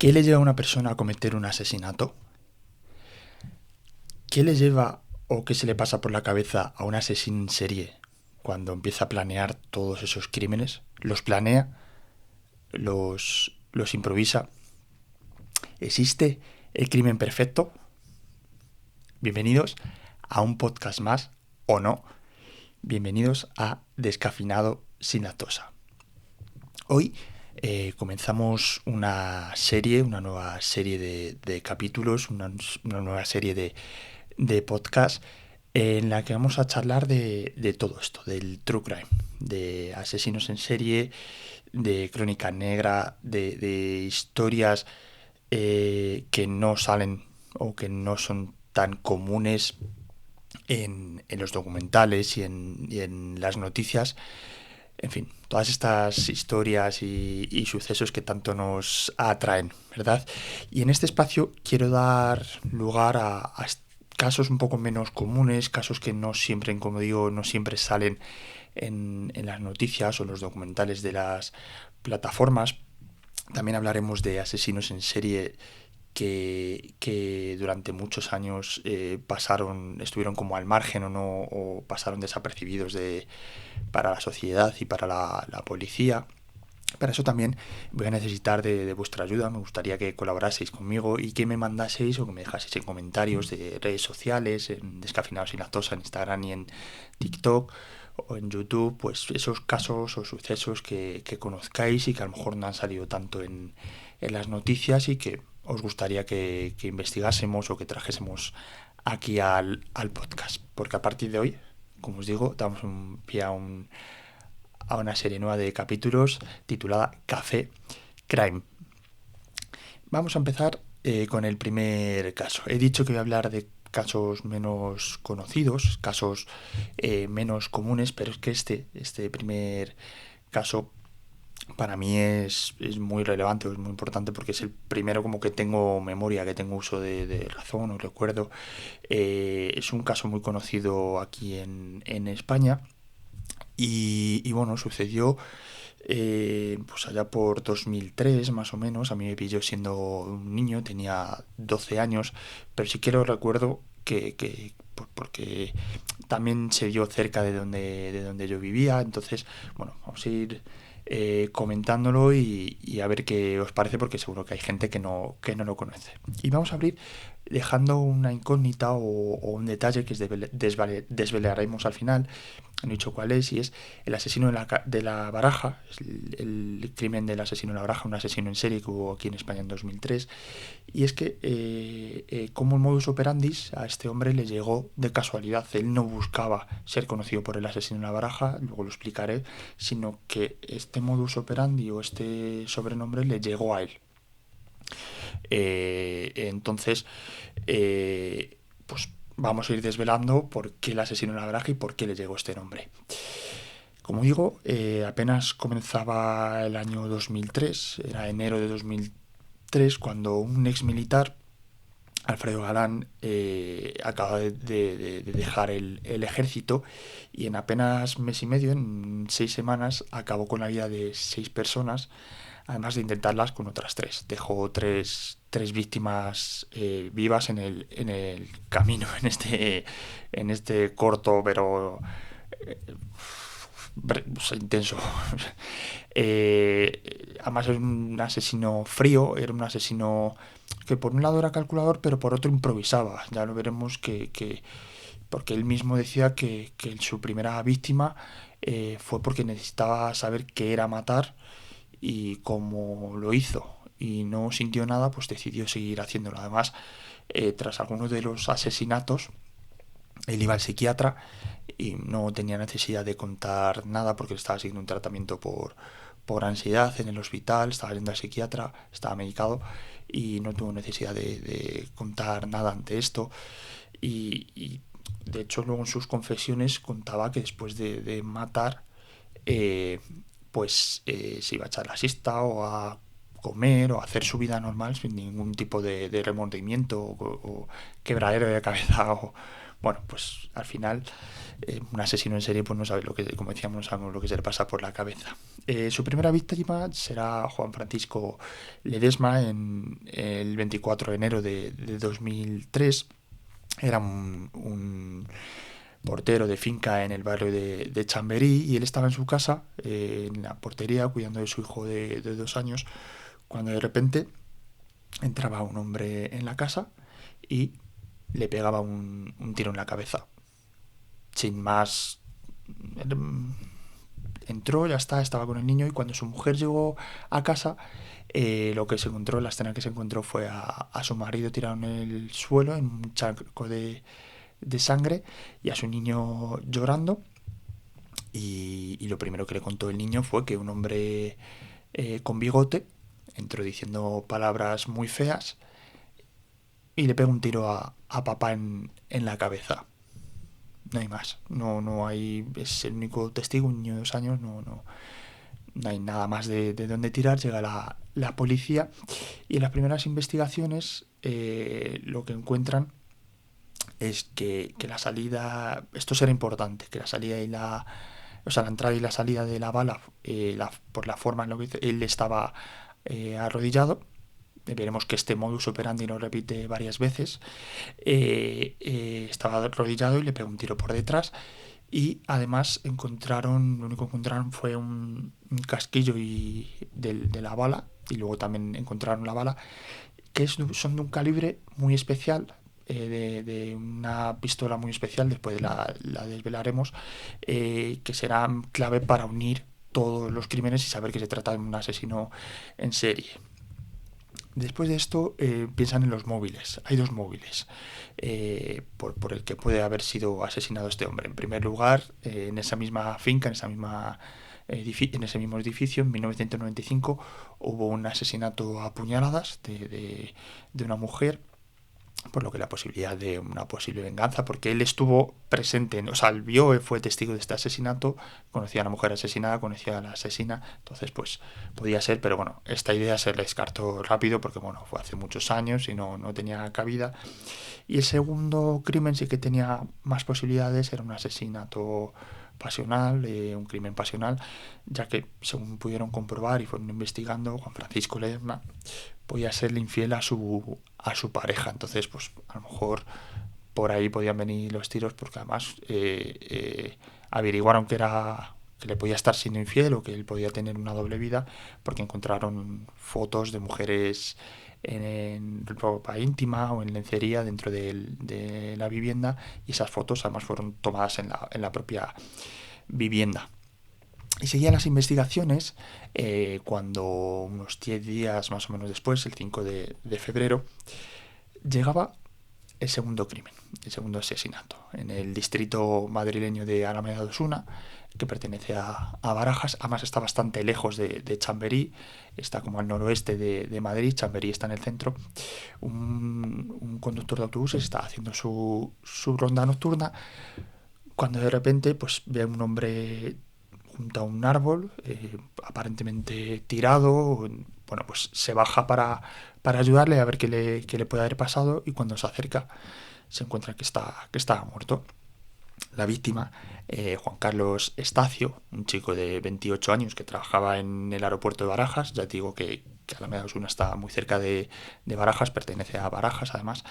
¿Qué le lleva a una persona a cometer un asesinato? ¿Qué le lleva o qué se le pasa por la cabeza a un asesino en serie cuando empieza a planear todos esos crímenes? ¿Los planea? ¿Los improvisa? ¿Existe el crimen perfecto? Bienvenidos a un podcast más, o no. Bienvenidos a Descafeinado sin lactosa. Hoy comenzamos una nueva serie de capítulos, una nueva serie de podcast en la que vamos a charlar de todo esto, del true crime, de asesinos en serie, de crónica negra, de historias que no salen o que no son tan comunes en los documentales y en las noticias. En fin, todas estas historias y sucesos que tanto nos atraen, ¿verdad? Y en este espacio quiero dar lugar a casos un poco menos comunes, casos que no siempre, como digo, no siempre salen en las noticias o los documentales de las plataformas. También hablaremos de asesinos en serie que durante muchos años estuvieron como al margen o pasaron desapercibidos para la sociedad y para la policía. Para eso también voy a necesitar de vuestra ayuda. Me gustaría que colaboraseis conmigo y que me mandaseis o que me dejaseis en comentarios de redes sociales, en Descafeinado sin lactosa, en Instagram y en TikTok o en YouTube, pues esos casos o sucesos que conozcáis y que a lo mejor no han salido tanto en las noticias y que os gustaría que investigásemos o que trajésemos aquí al podcast. Porque a partir de hoy, como os digo, damos un pie a una serie nueva de capítulos titulada Café Crime. Vamos a empezar con el primer caso. He dicho que voy a hablar de casos menos conocidos, casos menos comunes, pero es que este primer caso para mí es muy relevante, es muy importante porque es el primero como que tengo memoria, que tengo uso de razón o recuerdo. Es un caso muy conocido aquí en España y bueno, sucedió pues allá por 2003 más o menos. A mí me pilló siendo un niño, tenía 12 años, pero sí que lo recuerdo porque también se dio cerca de donde yo vivía. Entonces, bueno, vamos a ir comentándolo y a ver qué os parece, porque seguro que hay gente que no lo conoce. Y vamos a abrir dejando una incógnita o un detalle que desvelaremos al final. Han dicho cuál es, y es el asesino de la Baraja, el crimen del asesino de la Baraja, un asesino en serie que hubo aquí en España en 2003. Y es que como el modus operandi a este hombre le llegó de casualidad. Él no buscaba ser conocido por el asesino de la Baraja, luego lo explicaré, sino que este modus operandi o este sobrenombre le llegó a él. Entonces, pues vamos a ir desvelando por qué el asesino de la Baraja y por qué le llegó este nombre. Como digo, apenas comenzaba el año 2003, era enero de 2003, cuando un ex militar, Alfredo Galán, acaba de dejar el ejército, y en apenas mes y medio, en 6 semanas, acabó con la vida de 6 personas, además de intentarlas con otras 3. Dejó tres víctimas vivas en el camino, en este corto pero intenso. Además era un asesino frío, era un asesino que por un lado era calculador, pero por otro improvisaba. Ya lo veremos porque él mismo decía que su primera víctima fue porque necesitaba saber qué era matar, y como lo hizo y no sintió nada, pues decidió seguir haciéndolo. Además, tras algunos de los asesinatos, él iba al psiquiatra y no tenía necesidad de contar nada porque estaba siguiendo un tratamiento por ansiedad en el hospital, estaba yendo al psiquiatra, estaba medicado y no tuvo necesidad de contar nada ante esto. Y de hecho luego en sus confesiones contaba que después de matar, eh, se iba a echar la siesta o a comer o a hacer su vida normal sin ningún tipo de remordimiento o quebradero de cabeza Bueno, pues al final un asesino en serie pues no sabe lo que, como decíamos, no sabemos lo que se le pasa por la cabeza. Su primera víctima será Juan Francisco Ledesma en el 24 de enero de 2003. Era un portero de finca en el barrio de Chamberí, y él estaba en su casa, en la portería, cuidando de su hijo de 2 años, cuando de repente entraba un hombre en la casa y le pegaba un tiro en la cabeza. Sin más, entró, ya está, estaba con el niño, y cuando su mujer llegó a casa, lo que se encontró, la escena que se encontró fue a su marido tirado en el suelo, en un charco de sangre, y a su niño llorando. Y lo primero que le contó el niño fue que un hombre con bigote entró diciendo palabras muy feas y le pegó un tiro a papá en la cabeza. No hay más. No hay. Es el único testigo, un niño de 2 años. No hay nada más de dónde tirar. Llega la policía, y en las primeras investigaciones lo que encuentran es que la salida. Esto será importante, que la salida y la. O sea, la entrada y la salida de la bala, por la forma en la que él estaba arrodillado. Veremos que este modus operandi lo repite varias veces. Estaba arrodillado y le pegó un tiro por detrás. Y además lo único que encontraron fue un casquillo de la bala, y luego también encontraron la bala, que son de un calibre muy especial, de una pistola muy especial, después la desvelaremos, que será clave para unir todos los crímenes y saber que se trata de un asesino en serie. Después de esto piensan en los móviles. Hay dos móviles por el que puede haber sido asesinado este hombre. En primer lugar, en esa misma finca, en ese mismo edificio, en 1995, hubo un asesinato a puñaladas de una mujer, por lo que la posibilidad de una posible venganza, porque él estuvo presente, o sea, él vio, fue testigo de este asesinato, conocía a la mujer asesinada, conocía a la asesina, entonces pues podía ser, pero bueno, esta idea se le descartó rápido porque bueno, fue hace muchos años y no tenía cabida. Y el segundo crimen sí que tenía más posibilidades, era un asesinato pasional, un crimen pasional, ya que según pudieron comprobar y fueron investigando, Juan Francisco Ledesma podía serle infiel a su pareja. Entonces, pues a lo mejor por ahí podían venir los tiros, porque además averiguaron que le podía estar siendo infiel, o que él podía tener una doble vida, porque encontraron fotos de mujeres en ropa íntima o en lencería dentro de la vivienda, y esas fotos además fueron tomadas en la propia vivienda. Y seguían las investigaciones cuando unos 10 días más o menos después, el 5 de febrero, llegaba el segundo crimen, el segundo asesinato, en el distrito madrileño de Alameda de Osuna, que pertenece a Barajas. Además está bastante lejos de Chamberí, está como al noroeste de Madrid. Chamberí está en el centro. Un conductor de autobuses está haciendo su ronda nocturna, cuando de repente pues ve a un hombre junto a un árbol, aparentemente tirado. Bueno, pues se baja para ayudarle a ver qué le puede haber pasado, y cuando se acerca se encuentra que está muerto. La víctima, Juan Carlos Estacio, un chico de 28 años que trabajaba en el aeropuerto de Barajas. Ya te digo que Alameda de Osuna está muy cerca de Barajas, pertenece a Barajas además.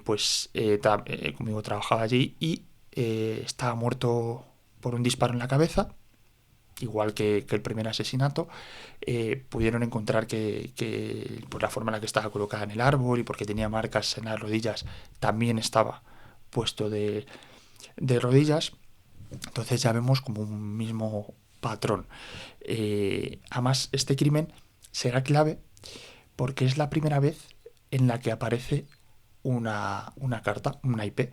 Como digo, trabajaba allí, y estaba muerto por un disparo en la cabeza, igual que el primer asesinato. Pudieron encontrar que por la forma en la que estaba colocada en el árbol y porque tenía marcas en las rodillas, también estaba puesto de rodillas. Entonces ya vemos como un mismo patrón. Además, este crimen será clave porque es la primera vez en la que aparece una carta, un naipé,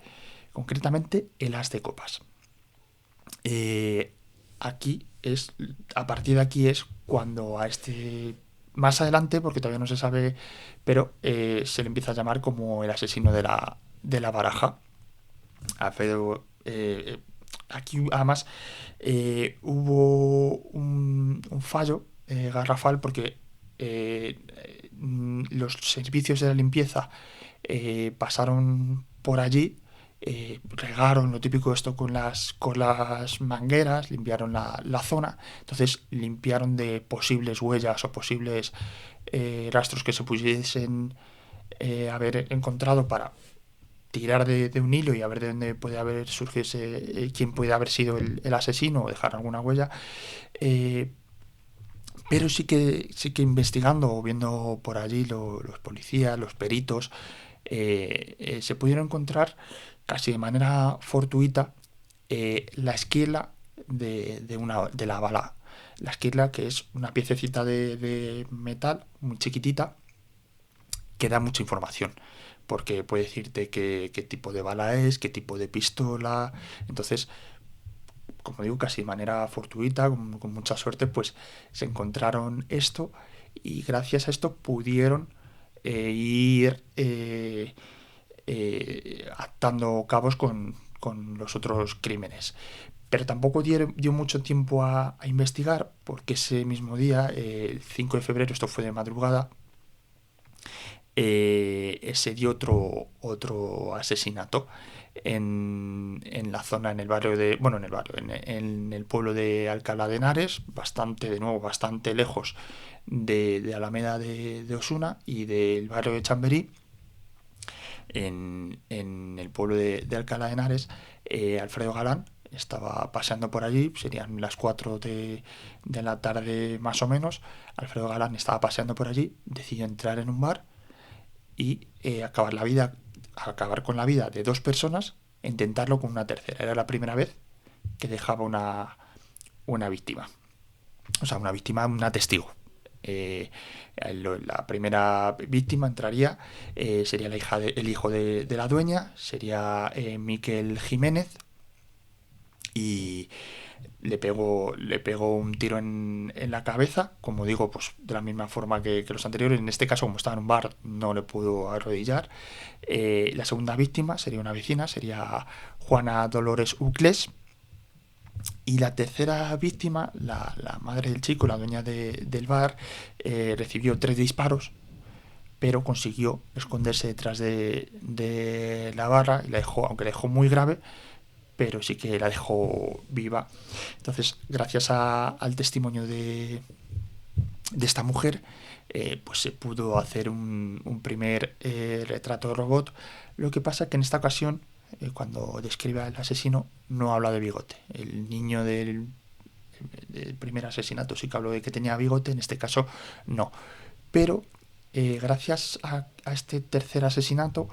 concretamente el as de copas. Aquí a partir de aquí es cuando a este, más adelante, porque todavía no se sabe, pero se le empieza a llamar como el asesino de la baraja. Alfredo, aquí además hubo un fallo garrafal, porque los servicios de la limpieza pasaron por allí regaron lo típico esto con las mangueras, limpiaron la zona, entonces limpiaron de posibles huellas o posibles rastros que se pudiesen haber encontrado para tirar de un hilo y a ver de dónde puede haber surgido quién puede haber sido el asesino o dejar alguna huella. Eh, pero sí que investigando o viendo por allí los policías, los peritos, se pudieron encontrar casi de manera fortuita la esquila de la bala. La esquila, que es una piececita de metal muy chiquitita que da mucha información, porque puede decirte qué tipo de bala es, qué tipo de pistola. Entonces, como digo, casi de manera fortuita, con mucha suerte, pues se encontraron esto y gracias a esto pudieron ir atando cabos con los otros crímenes. Pero tampoco dio mucho tiempo a investigar porque ese mismo día, el 5 de febrero, esto fue de madrugada, se dio otro asesinato en la zona, en el barrio de, bueno, en el barrio, en el pueblo de Alcalá de Henares, bastante lejos de Alameda de Osuna y del barrio de Chamberí, en el pueblo de Alcalá de Henares. Alfredo Galán estaba paseando por allí, serían las 4 de la tarde más o menos. Alfredo Galán estaba paseando por allí, decidió entrar en un bar y acabar con la vida de dos personas e intentarlo con una tercera. Era la primera vez que dejaba una víctima. O sea, una víctima, una testigo. La primera víctima entraría, sería el hijo de la dueña, sería Miquel Jiménez, y le pegó un tiro en la cabeza, como digo, pues de la misma forma que los anteriores. En este caso, como estaba en un bar, no le pudo arrodillar. La segunda víctima sería una vecina, sería Juana Dolores Ucles. Y la tercera víctima, la madre del chico, la dueña del bar, recibió 3 disparos, pero consiguió esconderse detrás de la barra y la dejó, aunque la dejó muy grave, pero sí que la dejó viva. Entonces, gracias al testimonio de esta mujer, pues se pudo hacer un primer retrato de robot. Lo que pasa que en esta ocasión, cuando describe al asesino, no habla de bigote. El niño del primer asesinato sí que habló de que tenía bigote, en este caso no. Pero gracias a este tercer asesinato,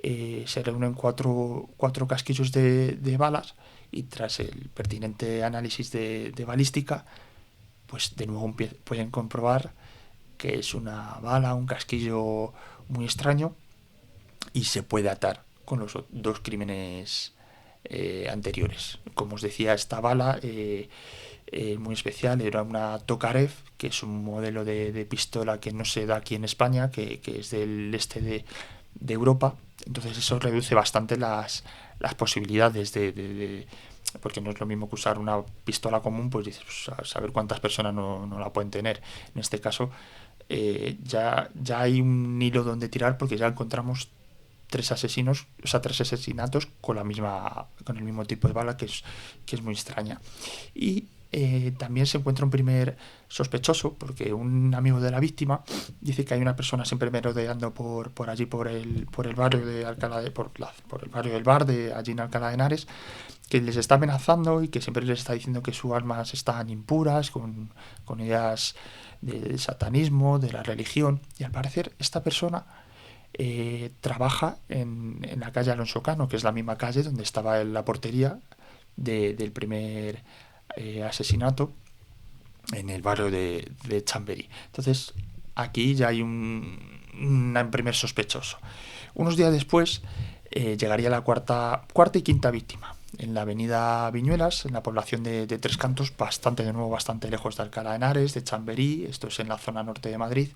se reúnen cuatro casquillos de balas, y tras el pertinente análisis de balística, pues de nuevo pueden comprobar que es una bala, un casquillo muy extraño, y se puede atar con los dos crímenes anteriores. Como os decía, esta bala muy especial era una Tokarev, que es un modelo de pistola que no se da aquí en España, que es del este de Europa. Entonces eso reduce bastante las posibilidades porque no es lo mismo que usar una pistola común, pues dices, pues, a saber cuántas personas no la pueden tener. En este caso, ya hay un hilo donde tirar, porque ya encontramos 3 asesinos, o sea, 3 asesinatos con el mismo tipo de bala, que es muy extraña. Y también se encuentra un primer sospechoso, porque un amigo de la víctima dice que hay una persona siempre merodeando por allí, por el barrio de Alcalá por el barrio del bar de allí en Alcalá de Henares, que les está amenazando y que siempre les está diciendo que sus almas están impuras, con ideas del satanismo, de la religión. Y al parecer esta persona trabaja en la calle Alonso Cano, que es la misma calle donde estaba la portería del primer asesinato, en el barrio de Chamberí. Entonces, aquí ya hay un primer sospechoso. Unos días después llegaría la cuarta y quinta víctima, en la avenida Viñuelas, en la población de Tres Cantos, bastante lejos de Alcalá de Henares, de Chamberí. Esto es en la zona norte de Madrid.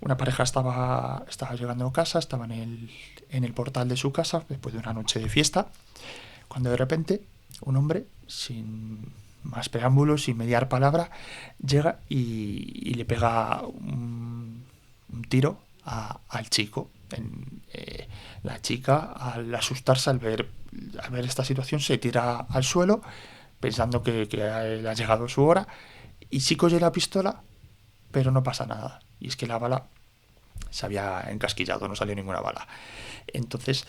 Una pareja estaba llegando a casa, estaba en el portal de su casa después de una noche de fiesta, cuando de repente un hombre, sin más preámbulos, sin mediar palabra, llega y le pega un tiro al chico. La chica, al asustarse, al ver esta situación, se tira al suelo pensando que le ha llegado su hora, y sí coge la pistola, pero no pasa nada. Y es que la bala se había encasquillado, no salió ninguna bala. Entonces,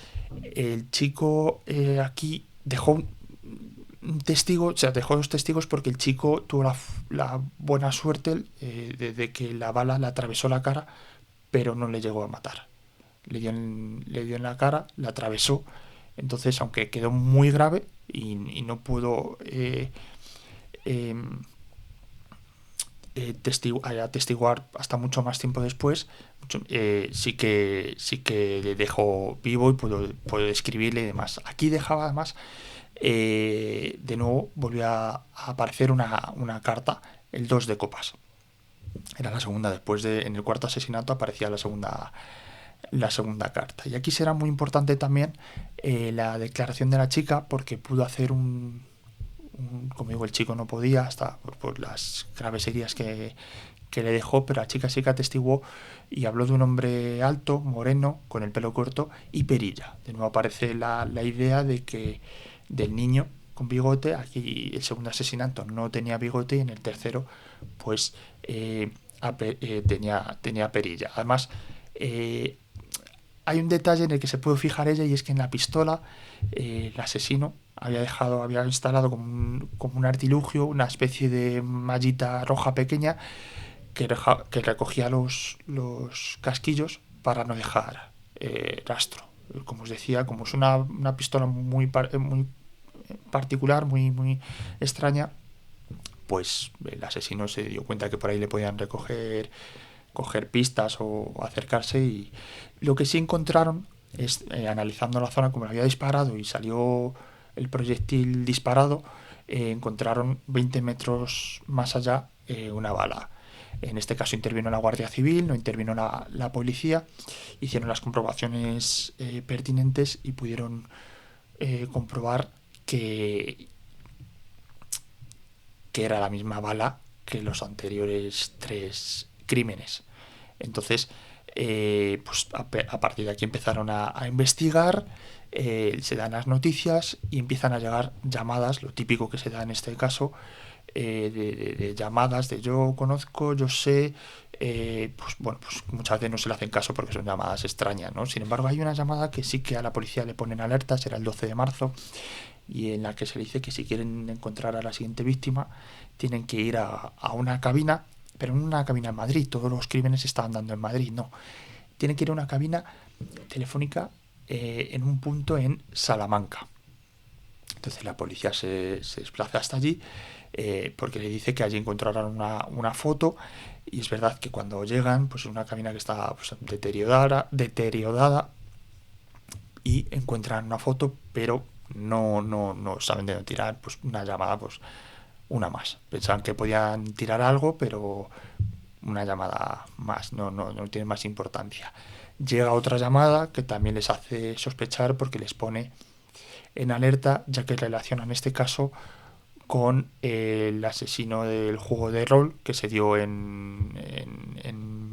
el chico aquí dejó un testigo, o sea, dejó los testigos porque el chico tuvo la buena suerte de que la bala le atravesó la cara, pero no le llegó a matar. Le dio en la cara, la atravesó. Entonces, aunque quedó muy grave y no pudo eh, atestiguar hasta mucho más tiempo después, sí que le dejó vivo y puedo describirle y demás. Aquí dejaba además, de nuevo volvió a aparecer una carta, el 2 de copas. Era la segunda, en el cuarto asesinato aparecía la segunda carta. Y aquí será muy importante también la declaración de la chica, porque pudo hacer como digo, el chico no podía, hasta por las graves heridas que le dejó, pero la chica sí que atestiguó y habló de un hombre alto, moreno, con el pelo corto y perilla. De nuevo aparece la idea de que del niño con bigote. Aquí el segundo asesinato no tenía bigote y en el tercero pues tenía perilla. Además, eh, hay un detalle en el que se puede fijar ella, y es que en la pistola el asesino había instalado como un artilugio, una especie de mallita roja pequeña que recogía los casquillos para no dejar rastro. Como os decía, como es una pistola muy particular, muy extraña, pues el asesino se dio cuenta que por ahí le podían coger pistas o acercarse. Y lo que sí encontraron es, analizando la zona como le había disparado y salió el proyectil disparado, encontraron 20 metros más allá una bala. En este caso intervino la Guardia Civil, no intervino la policía. Hicieron las comprobaciones pertinentes y pudieron comprobar que era la misma bala que los anteriores 3 crímenes. Entonces, pues a partir de aquí empezaron a investigar, se dan las noticias y empiezan a llegar llamadas, lo típico que se da en este caso, de llamadas de yo conozco, yo sé. Pues bueno, pues muchas veces no se le hacen caso porque son llamadas extrañas, ¿no? Sin embargo, hay una llamada que sí que a la policía le ponen alertas, era el 12 de marzo, y en la que se le dice que si quieren encontrar a la siguiente víctima tienen que ir a una cabina, pero no una cabina en Madrid. Todos los crímenes se estaban dando en Madrid, no. Tienen que ir a una cabina telefónica en un punto en Salamanca. Entonces la policía se desplaza hasta allí, porque le dice que allí encontrarán una foto. Y es verdad que cuando llegan, pues es una cabina que está pues, deteriorada, y encuentran una foto, pero no saben de dónde tirar. Pues una llamada, pues una más. Pensaban que podían tirar algo, pero una llamada más, no tiene más importancia. Llega otra llamada que también les hace sospechar, porque les pone en alerta, ya que relacionan este caso con el asesino del juego de rol que se dio en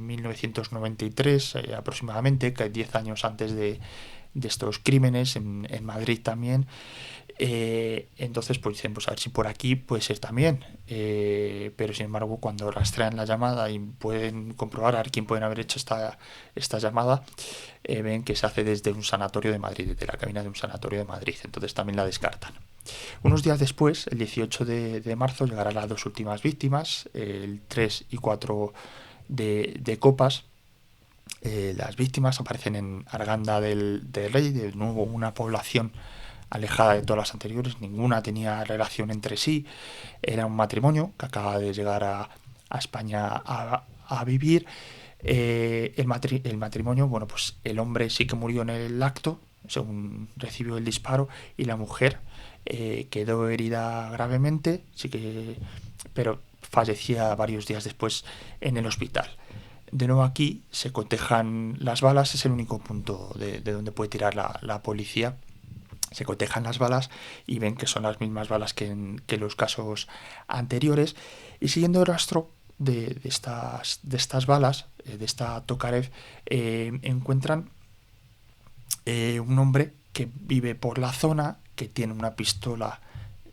1993 aproximadamente, que 10 años antes de estos crímenes en Madrid también. Entonces pues dicen, pues a ver si por aquí puede ser también, pero sin embargo cuando rastrean la llamada y pueden comprobar a ver quién pueden haber hecho esta llamada, ven que se hace desde un sanatorio de Madrid, desde la cabina de un sanatorio de Madrid. Entonces también la descartan. Unos días después, el 18 de marzo, llegarán las 2 últimas víctimas, el 3 y 4 de copas. Las víctimas aparecen en Arganda del Rey, de nuevo una población alejada de todas las anteriores, ninguna tenía relación entre sí, era un matrimonio que acaba de llegar a España a vivir. El matrimonio, bueno, pues el hombre sí que murió en el acto, según recibió el disparo, y la mujer quedó herida gravemente, pero fallecía varios días después en el hospital. De nuevo aquí se cotejan las balas, es el único punto de donde puede tirar la policía. Se cotejan las balas y ven que son las mismas balas que en los casos anteriores. Y siguiendo el rastro de estas balas, de esta Tokarev, encuentran un hombre que vive por la zona, que tiene una pistola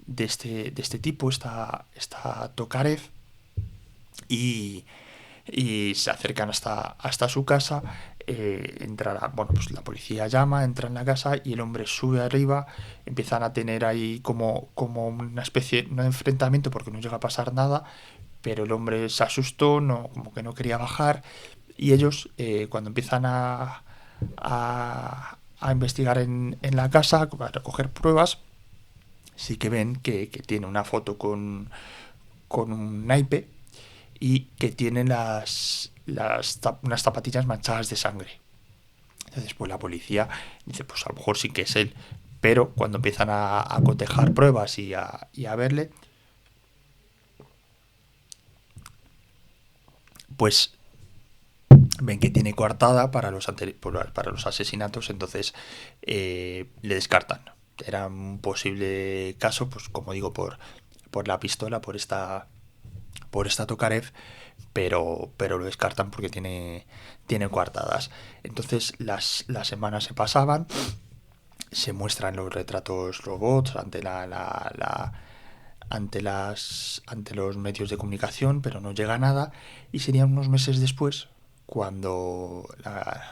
de este tipo, esta Tokarev, y, y se acercan hasta su casa. Bueno, pues la policía llama, entra en la casa y el hombre sube arriba. Empiezan a tener ahí como una especie, no de enfrentamiento porque no llega a pasar nada, pero el hombre se asustó, no, como que no quería bajar, y ellos, cuando empiezan a investigar en la casa, a recoger pruebas, sí que ven que tiene una foto con un naipe y que tiene unas zapatillas manchadas de sangre. Entonces, pues la policía dice, pues a lo mejor sí que es él. Pero cuando empiezan a cotejar pruebas y a verle, pues ven que tiene coartada para los asesinatos. Entonces le descartan. Era un posible caso, pues como digo, por la pistola, por esta Tokarev, pero lo descartan porque tiene coartadas. Entonces las semanas se pasaban, se muestran los retratos robots ante los medios de comunicación, pero no llega nada, y serían unos meses después cuando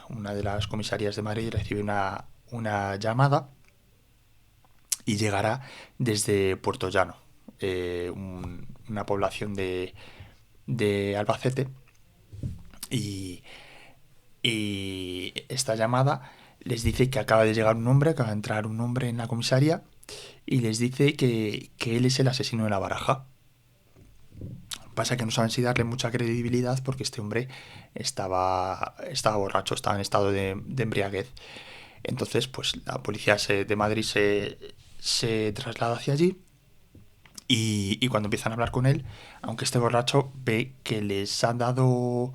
una de las comisarías de Madrid recibe una llamada y llegará desde Puerto Llano, una población de Albacete, y, y esta llamada les dice que acaba de llegar un hombre, acaba de entrar un hombre en la comisaría y les dice que él es el asesino de la Baraja. Pasa que no saben si darle mucha credibilidad porque este hombre estaba borracho, estaba en estado de embriaguez. Entonces, pues la policía de Madrid se traslada hacia allí y cuando empiezan a hablar con él, aunque esté borracho, ve que les han dado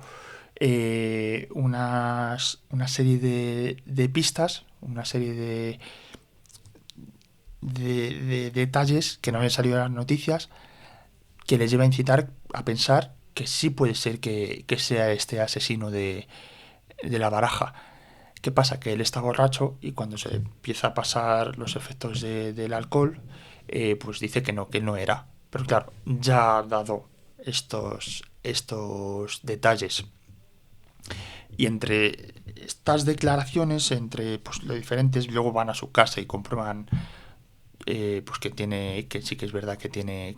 una serie de pistas, una serie de detalles que no habían salido en las noticias, que les lleva a incitar a pensar que sí puede ser que sea este asesino de la Baraja. ¿Qué pasa? Que él está borracho y cuando se empieza a pasar los efectos del alcohol, pues dice que él no era. Pero claro, ya ha dado estos detalles. Y entre estas declaraciones, entre pues, lo diferentes, luego van a su casa y comprueban pues que sí que es verdad que tiene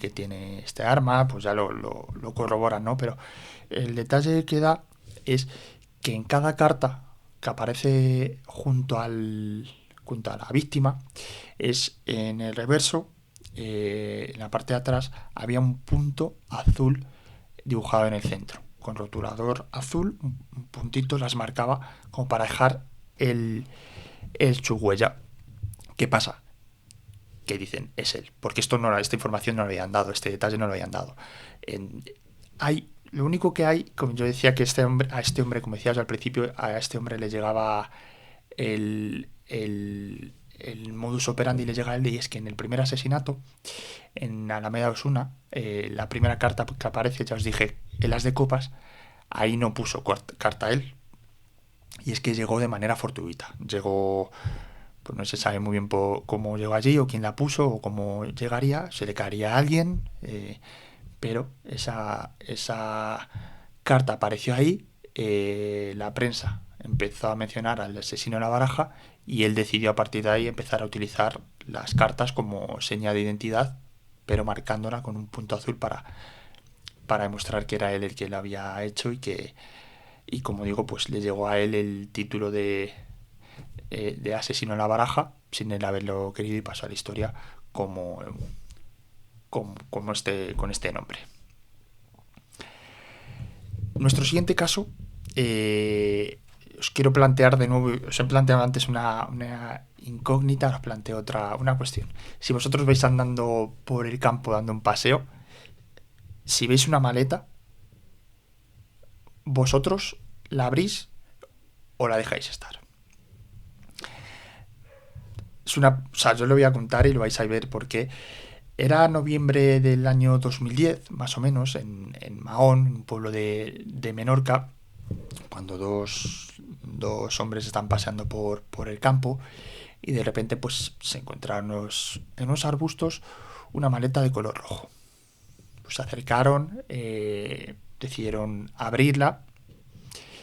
este arma, pues ya lo corroboran, ¿no? Pero el detalle que da es que en cada carta que aparece junto a la víctima, es en el reverso, en la parte de atrás, había un punto azul dibujado en el centro, con rotulador azul, un puntito las marcaba como para dejar su huella. ¿Qué pasa? Que dicen, es él, porque esta información no lo habían dado, este detalle no lo habían dado. Lo único que hay, como yo decía, que a este hombre, como decías al principio, a este hombre le llegaba el modus operandi, le llega a él, y es que en el primer asesinato, en Alameda Osuna, la primera carta que aparece, ya os dije, el as de copas, ahí no puso carta él, y es que llegó de manera fortuita, llegó, pues no se sabe muy bien cómo llegó allí o quién la puso o cómo llegaría, se le caería a alguien, pero esa carta apareció ahí, la prensa empezó a mencionar al asesino de la Baraja y él decidió a partir de ahí empezar a utilizar las cartas como seña de identidad, pero marcándola con un punto azul para demostrar que era él el que lo había hecho y como digo, pues le llegó a él el título de asesino en la Baraja sin él haberlo querido y pasó a la historia con este nombre. Nuestro siguiente caso, os quiero plantear de nuevo, os he planteado antes una incógnita, os planteo una cuestión. Si vosotros vais andando por el campo dando un paseo, si veis una maleta, ¿vosotros la abrís o la dejáis estar? Yo lo voy a contar y lo vais a ver porque era noviembre del año 2010, más o menos, en Mahón, un pueblo de Menorca, cuando dos hombres están paseando por el campo y de repente pues se encuentran en unos arbustos una maleta de color rojo. Pues se acercaron, decidieron abrirla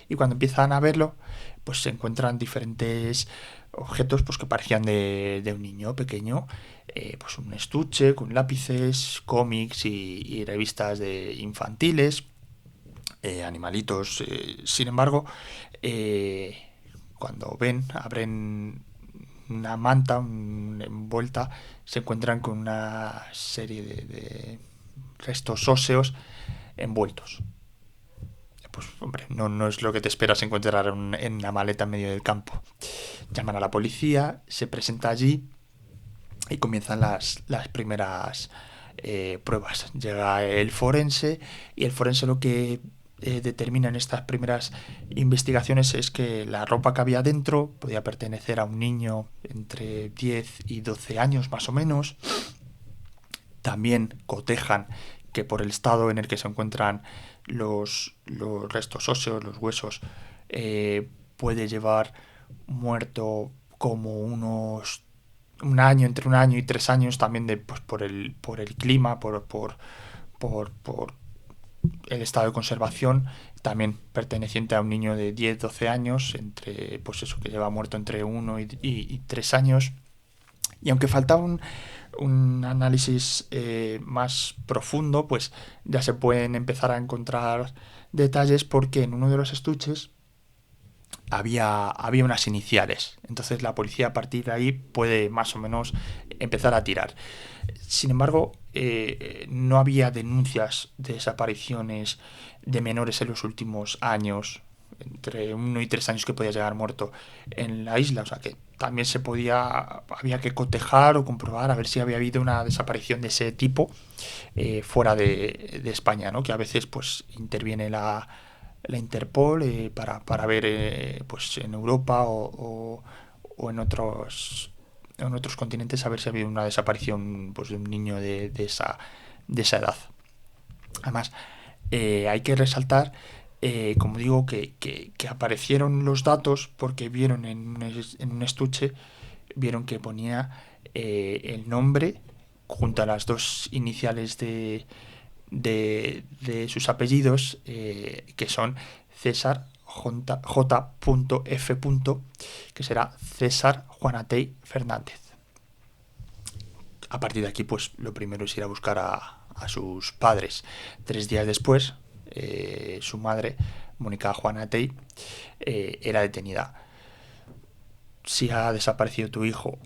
y cuando empiezan a verlo pues se encuentran diferentes objetos pues que parecían de un niño pequeño, pues un estuche con lápices, cómics y revistas de infantiles, animalitos. Sin embargo, cuando abren una manta envuelta, se encuentran con una serie de restos óseos envueltos. Pues hombre, no es lo que te esperas encontrar en una maleta en medio del campo. Llaman a la policía, se presenta allí y comienzan las primeras pruebas. Llega el forense y el forense lo que determina en estas primeras investigaciones es que la ropa que había dentro podía pertenecer a un niño entre 10 y 12 años más o menos. También cotejan que por el estado en el que se encuentran los restos óseos, los huesos, puede llevar muerto como entre un año y 3 años, también pues por el clima, por el estado de conservación, también perteneciente a un niño de 10 12 años, entre pues eso, que lleva muerto entre 1 y 3 años. Y aunque faltaba un análisis más profundo, pues ya se pueden empezar a encontrar detalles porque en uno de los estuches había unas iniciales. Entonces la policía a partir de ahí puede más o menos empezar a tirar. Sin embargo, no había denuncias de desapariciones de menores en los últimos años, entre 1 y 3 años que podía llegar muerto en la isla. O sea que también había que cotejar o comprobar a ver si había habido una desaparición de ese tipo fuera de España, ¿no? Que a veces pues interviene la Interpol para ver pues en Europa o en otros continentes a ver si ha habido una desaparición pues, de un niño de esa edad. Además, hay que resaltar, como digo, que aparecieron los datos porque vieron en un estuche, vieron que ponía el nombre junto a las dos iniciales de sus apellidos, que son César J.F., que será César Juanatey Fernández. A partir de aquí, pues lo primero es ir a buscar a sus padres. 3 días después, su madre, Mónica Juanatey, era detenida. Si ha desaparecido tu hijo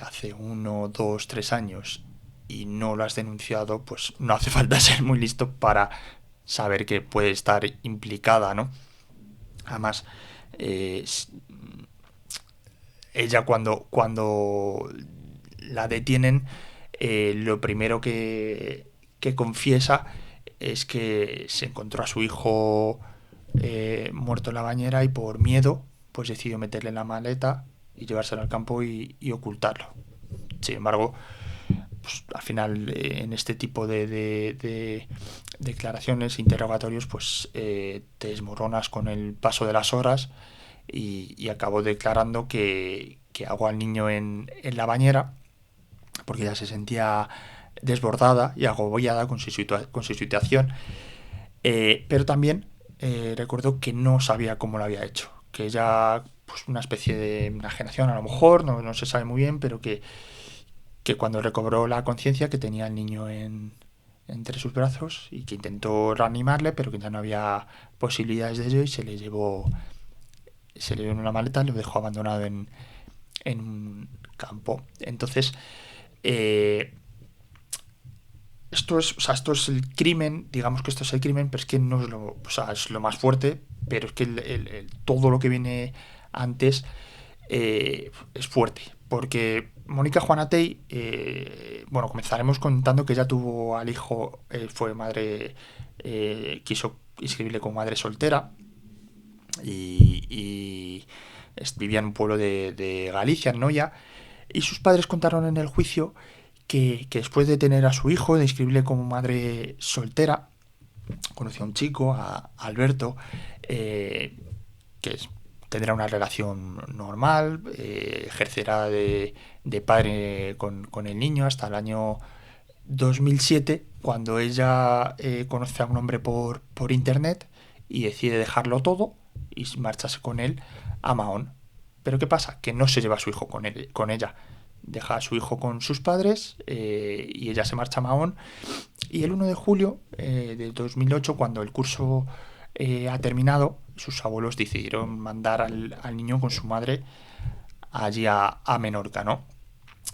hace 1, 2, 3 años y no lo has denunciado, pues no hace falta ser muy listo para saber que puede estar implicada, ¿no? Además, ella cuando la detienen, lo primero que confiesa es que se encontró a su hijo muerto en la bañera y por miedo pues decidió meterle en la maleta y llevárselo al campo y ocultarlo. Sin embargo, pues, al final en este tipo de declaraciones, interrogatorios, pues te desmoronas con el paso de las horas y acabó declarando que ahogó al niño en la bañera porque ya se sentía desbordada y agobiada con su situación, pero también recordó que no sabía cómo lo había hecho, que ella, pues una especie de enajenación a lo mejor, no se sabe muy bien, pero que cuando recobró la conciencia que tenía al niño entre sus brazos y que intentó reanimarle, pero que ya no había posibilidades de ello y se le llevó en una maleta y lo dejó abandonado en un campo. Entonces, esto es el crimen, digamos que esto es el crimen, pero es que no es lo más fuerte, pero es que todo lo que viene antes es fuerte, porque Mónica Juanatey, comenzaremos contando que ella tuvo al hijo, fue madre, quiso inscribirle como madre soltera y vivía en un pueblo de Galicia, en Noia, y sus padres contaron en el juicio que después de tener a su hijo, de inscribirle como madre soltera, conoció a un chico, a Alberto, que tendrá una relación normal, ejercerá de padre con el niño hasta el año 2007, cuando ella conoce a un hombre por internet y decide dejarlo todo y marcharse con él a Mahón. Pero ¿qué pasa? Que no se lleva a su hijo con ella. Deja a su hijo con sus padres y ella se marcha a Mahón. Y el 1 de julio de 2008, cuando el curso ha terminado, sus abuelos decidieron mandar al niño con su madre allí a Menorca, ¿no?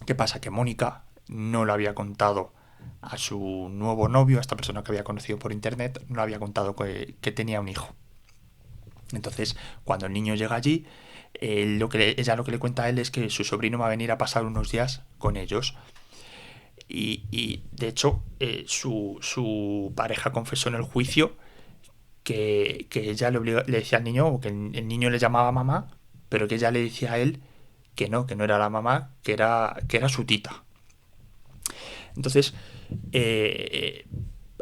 ¿Qué pasa? Que Mónica no lo había contado a su nuevo novio, a esta persona que había conocido por internet, no le había contado que tenía un hijo. Entonces, cuando el niño llega allí, ella lo que le cuenta a él es que su sobrino va a venir a pasar unos días con ellos. De hecho, su pareja confesó en el juicio que ella le decía al niño, o que el niño le llamaba mamá, pero que ella le decía a él que no era la mamá, que era su tita. Entonces,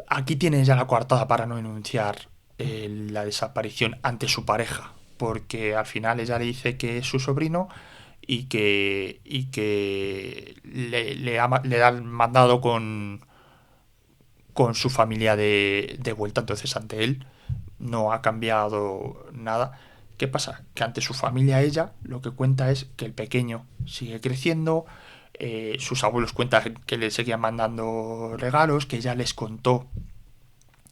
aquí tiene ya la coartada para no denunciar la desaparición ante su pareja, porque al final ella le dice que es su sobrino y que le da el mandado con su familia de vuelta. Entonces, ante él no ha cambiado nada. ¿Qué pasa? Que ante su familia ella lo que cuenta es que el pequeño sigue creciendo, sus abuelos cuentan que le seguían mandando regalos, que ella les contó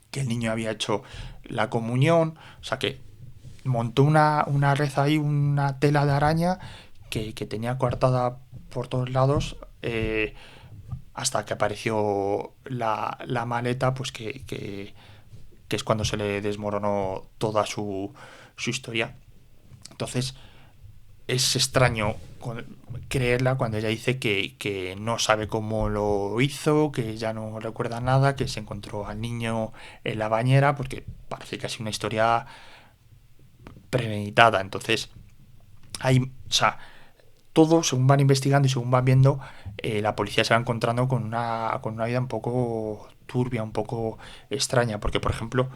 que el niño había hecho la comunión, o sea que montó una red ahí, una tela de araña que tenía coartada por todos lados, hasta que apareció la maleta, pues que es cuando se le desmoronó toda su historia. Entonces, es extraño creerla cuando ella dice que no sabe cómo lo hizo, que ya no recuerda nada, que se encontró al niño en la bañera, porque parece casi una historia premeditada. Entonces, o sea, todo según van investigando y según van viendo, la policía se va encontrando con una vida un poco turbia, un poco extraña, porque por ejemplo,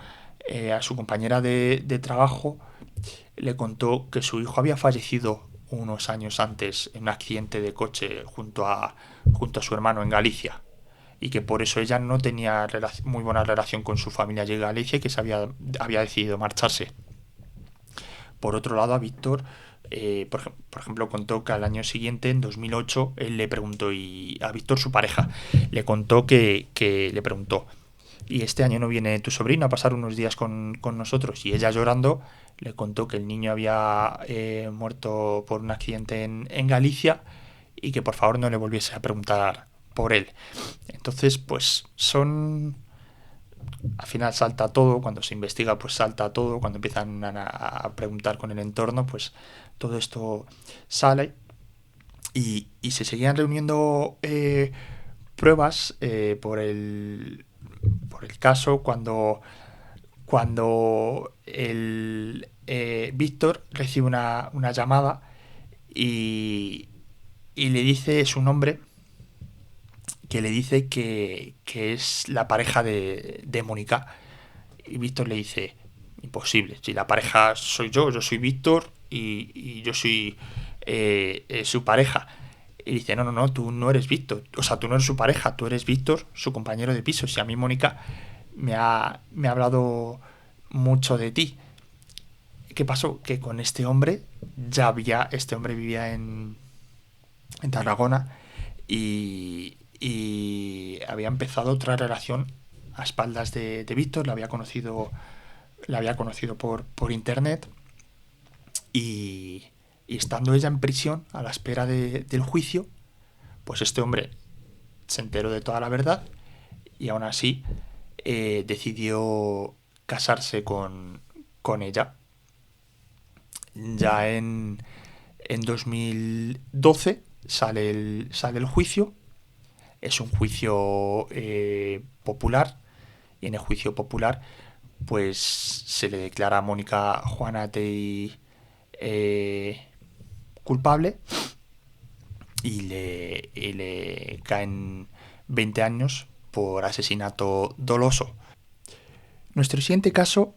a su compañera de trabajo le contó que su hijo había fallecido unos años antes en un accidente de coche junto a su hermano en Galicia, y que por eso ella no tenía muy buena relación con su familia allí en Galicia y que había decidido marcharse. Por otro lado, a Víctor, por ejemplo, contó que al año siguiente, en 2008, él le preguntó, y a Víctor, su pareja, le contó que le preguntó, ¿y este año no viene tu sobrino a pasar unos días con nosotros? Y ella, llorando, le contó que el niño había muerto por un accidente en Galicia y que por favor no le volviese a preguntar por él. Entonces, pues al final salta todo, cuando se investiga pues salta todo, cuando empiezan a preguntar con el entorno, pues todo esto sale y se seguían reuniendo pruebas por el caso cuando el Víctor recibe una llamada y, y le dice su nombre, que le dice que es la pareja de Mónica. Y Víctor le dice, imposible, si la pareja soy yo soy Víctor y yo soy su pareja. Y dice, no, tú no eres Víctor, o sea, tú no eres su pareja, tú eres Víctor, su compañero de piso. Si a mí Mónica me ha hablado mucho de ti. ¿Qué pasó? Que con este hombre este hombre vivía en Tarragona y había empezado otra relación a espaldas de Víctor, la había conocido por internet y, y estando ella en prisión a la espera del juicio, pues este hombre se enteró de toda la verdad y aún así decidió casarse con ella. Ya en 2012 sale el juicio. Es un juicio popular y en el juicio popular pues se le declara a Mónica Juanatey culpable y le caen 20 años por asesinato doloso. Nuestro siguiente caso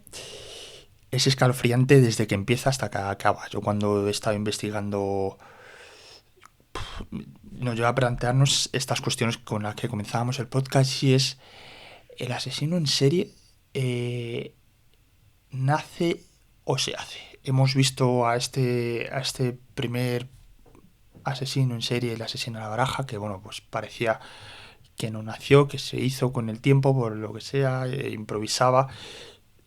es escalofriante desde que empieza hasta que acaba. Yo cuando he estado investigando nos lleva a plantearnos estas cuestiones con las que comenzábamos el podcast y es el asesino en serie nace o se hace. Hemos visto a este primer asesino en serie, el asesino a la baraja, que bueno, pues parecía que no nació, que se hizo con el tiempo, por lo que sea, improvisaba,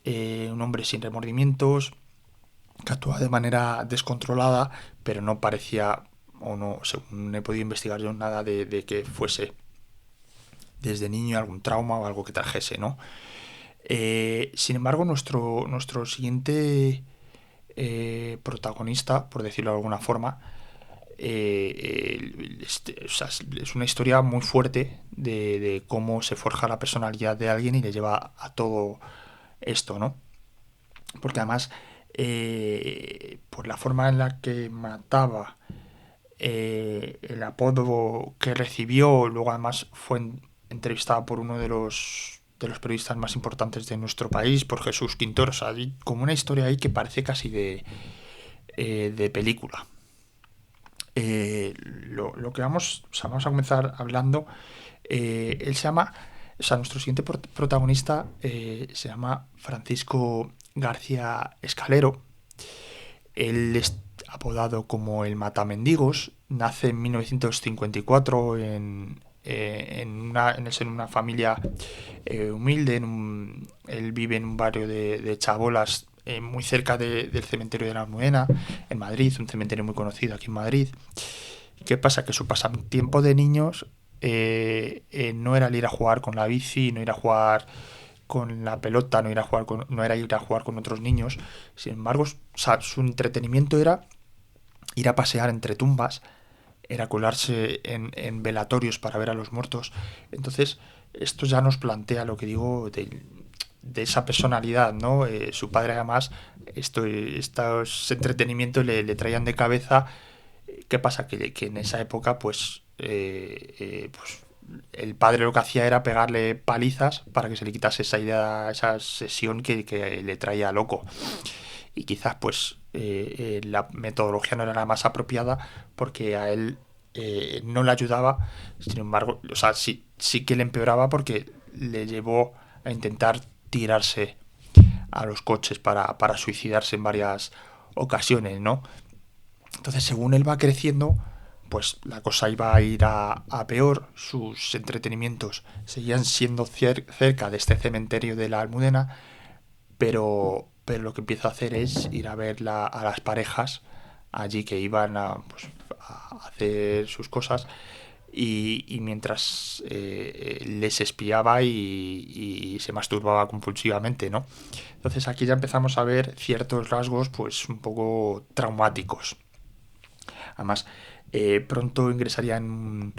un hombre sin remordimientos, que actuaba de manera descontrolada, pero no parecía, o no, según he podido investigar yo, nada de que fuese desde niño algún trauma o algo que trajese, ¿no? Sin embargo, nuestro siguiente protagonista, por decirlo de alguna forma, o sea, es una historia muy fuerte de cómo se forja la personalidad de alguien y le lleva a todo esto, ¿no? Porque además, por la forma en la que mataba, el apodo que recibió, luego además fue entrevistada por uno de los periodistas más importantes de nuestro país, por Jesús Quintero. O sea, hay como una historia ahí que parece casi de película. Lo que vamos, o sea, vamos a comenzar hablando, él se llama, o sea, nuestro siguiente protagonista se llama Francisco García Escalero. Él es apodado como el Matamendigos, nace en 1954 en el seno de una familia humilde. Él vive en un barrio de chabolas muy cerca del cementerio de la Almudena, en Madrid, un cementerio muy conocido aquí en Madrid. ¿Qué pasa? Que su pasatiempo de niños no era el ir a jugar con la bici, no ir a jugar con la pelota, no era ir a jugar con otros niños. Sin embargo, o sea, su entretenimiento era ir a pasear entre tumbas, era colarse en velatorios para ver a los muertos. Entonces, esto ya nos plantea lo que digo de esa personalidad, ¿no? Su padre además, estos entretenimientos le traían de cabeza. ¿Qué pasa? Que en esa época, pues el padre lo que hacía era pegarle palizas para que se le quitase esa idea, esa sesión que le traía loco. Y quizás, pues, la metodología no era la más apropiada porque a él no le ayudaba. Sin embargo, o sea, sí que le empeoraba porque le llevó a intentar tirarse a los coches para suicidarse en varias ocasiones, ¿no? Entonces, según él va creciendo, pues la cosa iba a ir a peor. Sus entretenimientos seguían siendo cerca de este cementerio de la Almudena, pero lo que empieza a hacer es ir a ver a las parejas allí que iban pues, a hacer sus cosas y mientras les espiaba y se masturbaba compulsivamente, ¿no? Entonces aquí ya empezamos a ver ciertos rasgos pues un poco traumáticos. Además, pronto ingresaría en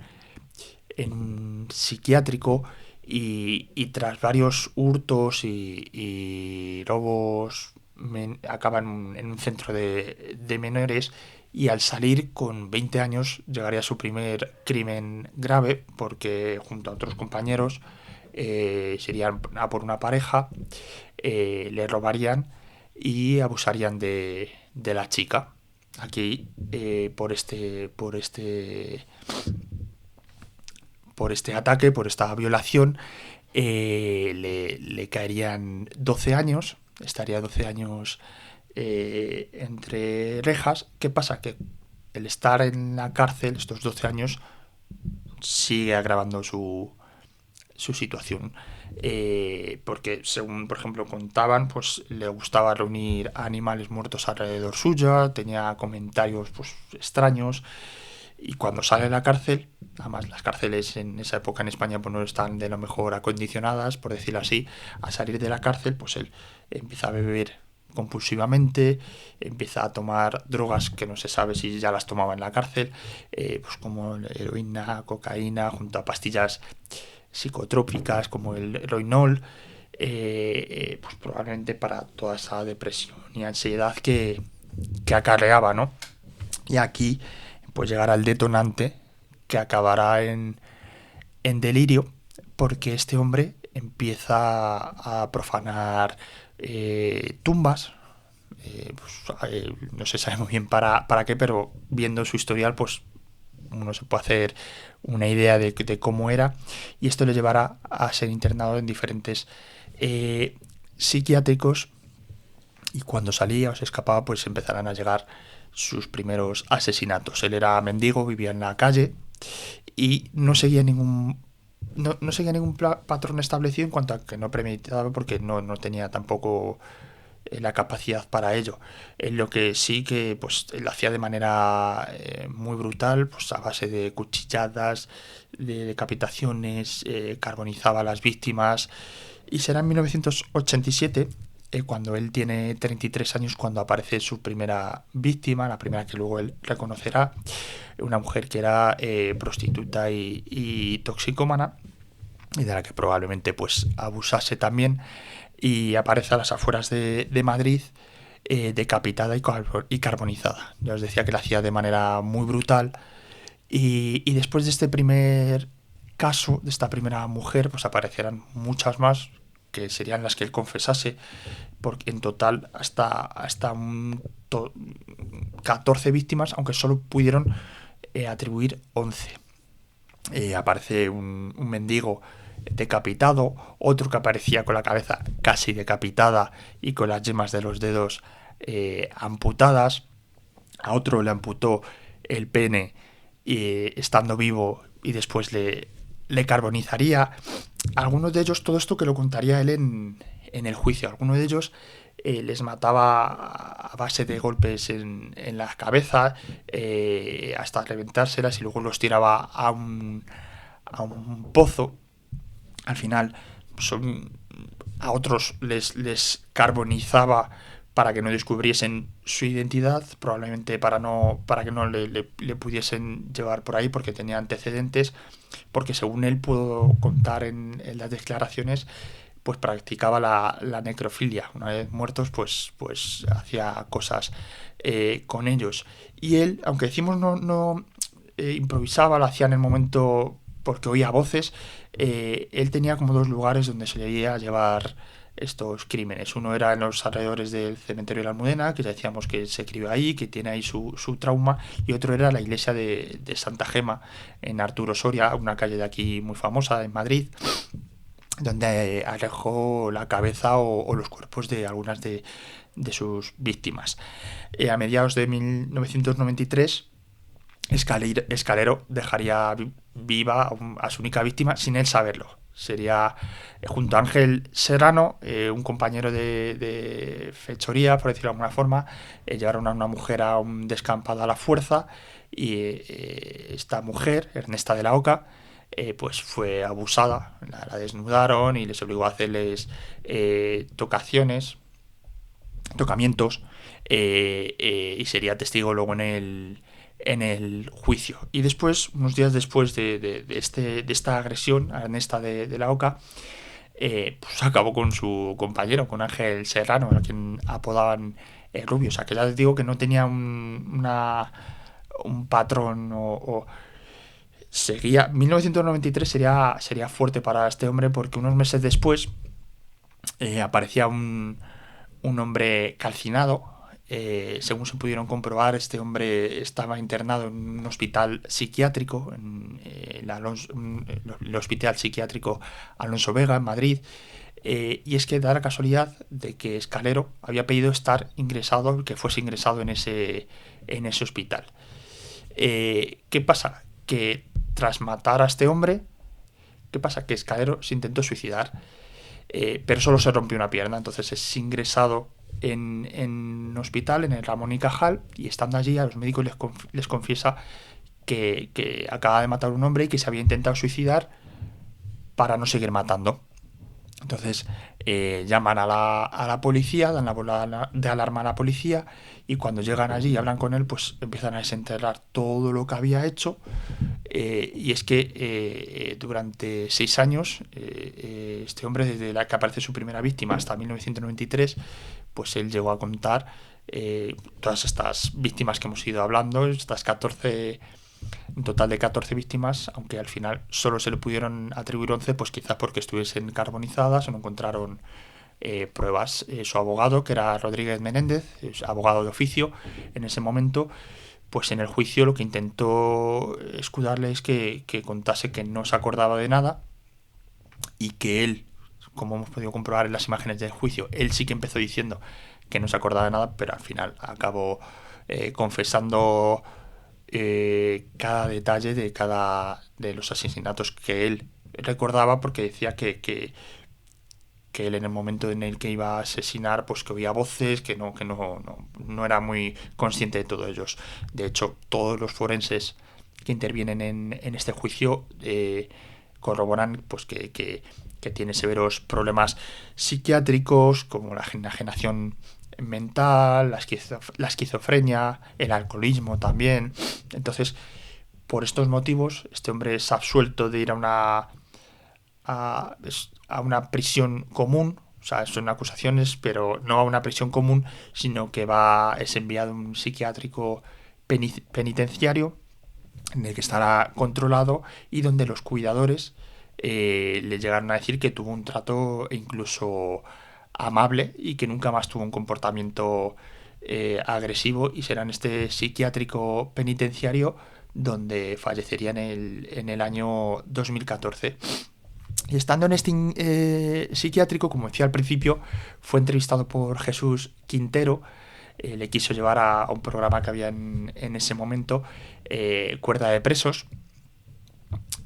un psiquiátrico y tras varios hurtos y robos acaban en un centro de menores y al salir con 20 años llegaría a su primer crimen grave porque junto a otros compañeros serían a por una pareja, le robarían y abusarían de la chica. Aquí por este ataque, por esta violación, le caerían 12 años, estaría 12 años entre rejas. ¿Qué pasa? Que el estar en la cárcel estos 12 años sigue agravando su situación. Porque según por ejemplo contaban, pues le gustaba reunir animales muertos alrededor suya, tenía comentarios pues extraños y cuando sale de la cárcel, además las cárceles en esa época en España pues no están de lo mejor acondicionadas, por decirlo así, a salir de la cárcel pues él empieza a beber compulsivamente, empieza a tomar drogas que no se sabe si ya las tomaba en la cárcel, pues como heroína, cocaína, junto a pastillas psicotrópicas como el Roinol, pues probablemente para toda esa depresión y ansiedad que acarreaba, ¿no? Y aquí pues llegará el detonante que acabará en delirio porque este hombre empieza a profanar tumbas, no se sabe muy bien para qué, pero viendo su historial, pues uno se puede hacer una idea de cómo era, y esto le llevará a ser internado en diferentes psiquiátricos, y cuando salía o se escapaba, pues empezarán a llegar sus primeros asesinatos. Él era mendigo, vivía en la calle y no seguía ningún patrón establecido en cuanto a que no premeditaba, porque no tenía tampoco la capacidad para ello. Lo que sí que pues lo hacía de manera muy brutal, pues a base de cuchilladas, de decapitaciones, carbonizaba a las víctimas, y será en 1987, cuando él tiene 33 años, cuando aparece su primera víctima, la primera que luego él reconocerá, una mujer que era prostituta y toxicómana, y de la que probablemente pues abusase también, y aparece a las afueras de Madrid, decapitada y carbonizada. Ya os decía que la hacía de manera muy brutal, y después de este primer caso, de esta primera mujer, pues aparecerán muchas más, que serían las que él confesase, porque en total hasta 14 víctimas, aunque solo pudieron atribuir 11. Aparece un mendigo decapitado, otro que aparecía con la cabeza casi decapitada y con las yemas de los dedos amputadas, a otro le amputó el pene estando vivo y después le carbonizaría. Algunos de ellos, todo esto que lo contaría él en el juicio, algunos de ellos les mataba a base de golpes en la cabeza, hasta reventárselas, y luego los tiraba a un pozo. Al final a otros les carbonizaba para que no descubriesen su identidad, probablemente para que no le pudiesen llevar por ahí, porque tenía antecedentes, porque según él pudo contar en las declaraciones, pues practicaba la necrofilia. Una vez muertos, pues hacía cosas con ellos. Y él, aunque decimos no improvisaba, lo hacía en el momento porque oía voces, él tenía como dos lugares donde se le iba a llevar estos crímenes. Uno era en los alrededores del cementerio de la Almudena, que ya decíamos que se crió ahí, que tiene ahí su trauma, y otro era la iglesia de Santa Gema, en Arturo Soria, una calle de aquí muy famosa en Madrid, donde alejó la cabeza o los cuerpos de algunas de sus víctimas. A mediados de 1993, Escalero dejaría viva a su única víctima sin él saberlo. Sería, junto a Ángel Serrano, un compañero de fechoría, por decirlo de alguna forma, llevaron a una mujer a un descampado a la fuerza, y esta mujer, Ernesta de la Oca, pues fue abusada, la desnudaron y les obligó a hacerles tocamientos, y sería testigo luego en el juicio. Y después, unos días después de esta agresión a Ernesta de la Oca, pues acabó con su compañero, con Ángel Serrano, a quien apodaban Rubio. O sea, que ya les digo que no tenía un patrón o seguía. 1993 sería fuerte para este hombre, porque unos meses después aparecía un hombre calcinado. Según se pudieron comprobar, este hombre estaba internado en un hospital psiquiátrico, en el Hospital Psiquiátrico Alonso Vega, en Madrid. Y es que da la casualidad de que Escalero había pedido que fuese ingresado en ese hospital. ¿Qué pasa? Que tras matar a este hombre, ¿qué pasa? Que Escalero se intentó suicidar, pero solo se rompió una pierna. Entonces es ingresado en un hospital, en el Ramón y Cajal, y estando allí a los médicos les confiesa que acaba de matar a un hombre y que se había intentado suicidar para no seguir matando. Entonces llaman a la policía, dan la bola de alarma a la policía, y cuando llegan allí y hablan con él, pues empiezan a desenterrar todo lo que había hecho. Y es que durante 6 años, este hombre, desde la que aparece su primera víctima hasta 1993, pues él llegó a contar todas estas víctimas que hemos ido hablando, estas 14, un total de 14 víctimas, aunque al final solo se le pudieron atribuir 11, pues quizás porque estuviesen carbonizadas o no encontraron pruebas. Su abogado, que era Rodríguez Menéndez, abogado de oficio en ese momento, pues en el juicio lo que intentó escudarle es que contase que no se acordaba de nada y que él, como hemos podido comprobar en las imágenes del juicio, él sí que empezó diciendo que no se acordaba de nada, pero al final acabó confesando cada detalle de los asesinatos que él recordaba, porque decía que él en el momento en el que iba a asesinar pues que oía voces, que no era muy consciente de todos ellos. De hecho, todos los forenses que intervienen en este juicio corroboran pues que tiene severos problemas psiquiátricos como la enajenación mental, la esquizofrenia, el alcoholismo también. Entonces, por estos motivos, este hombre es absuelto de ir a una prisión común. O sea, son acusaciones, pero no a una prisión común, sino que es enviado a un psiquiátrico penitenciario en el que estará controlado y donde los cuidadores le llegaron a decir que tuvo un trato incluso amable y que nunca más tuvo un comportamiento agresivo, y será en este psiquiátrico penitenciario donde fallecería en el año 2014. Y estando en este psiquiátrico, como decía al principio, fue entrevistado por Jesús Quintero. Le quiso llevar a un programa que había en ese momento, Cuerda de Presos.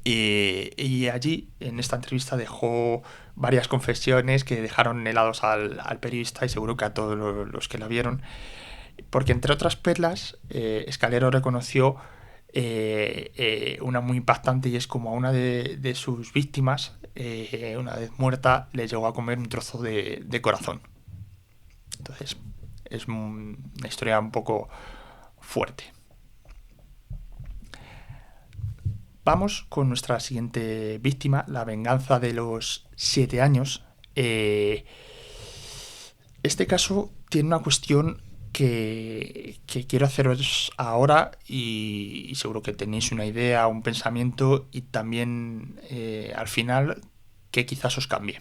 Y allí, en esta entrevista, dejó varias confesiones que dejaron helados al periodista y seguro que a todos los que la vieron. Porque, entre otras perlas, Escalero reconoció una muy impactante, y es como a una de sus víctimas, una vez muerta, le llegó a comer un trozo de corazón. Entonces, es una historia un poco fuerte. Vamos con nuestra siguiente víctima, la venganza de los 7 años. Este caso tiene una cuestión que quiero haceros ahora, y seguro que tenéis una idea, un pensamiento, y también al final que quizás os cambie.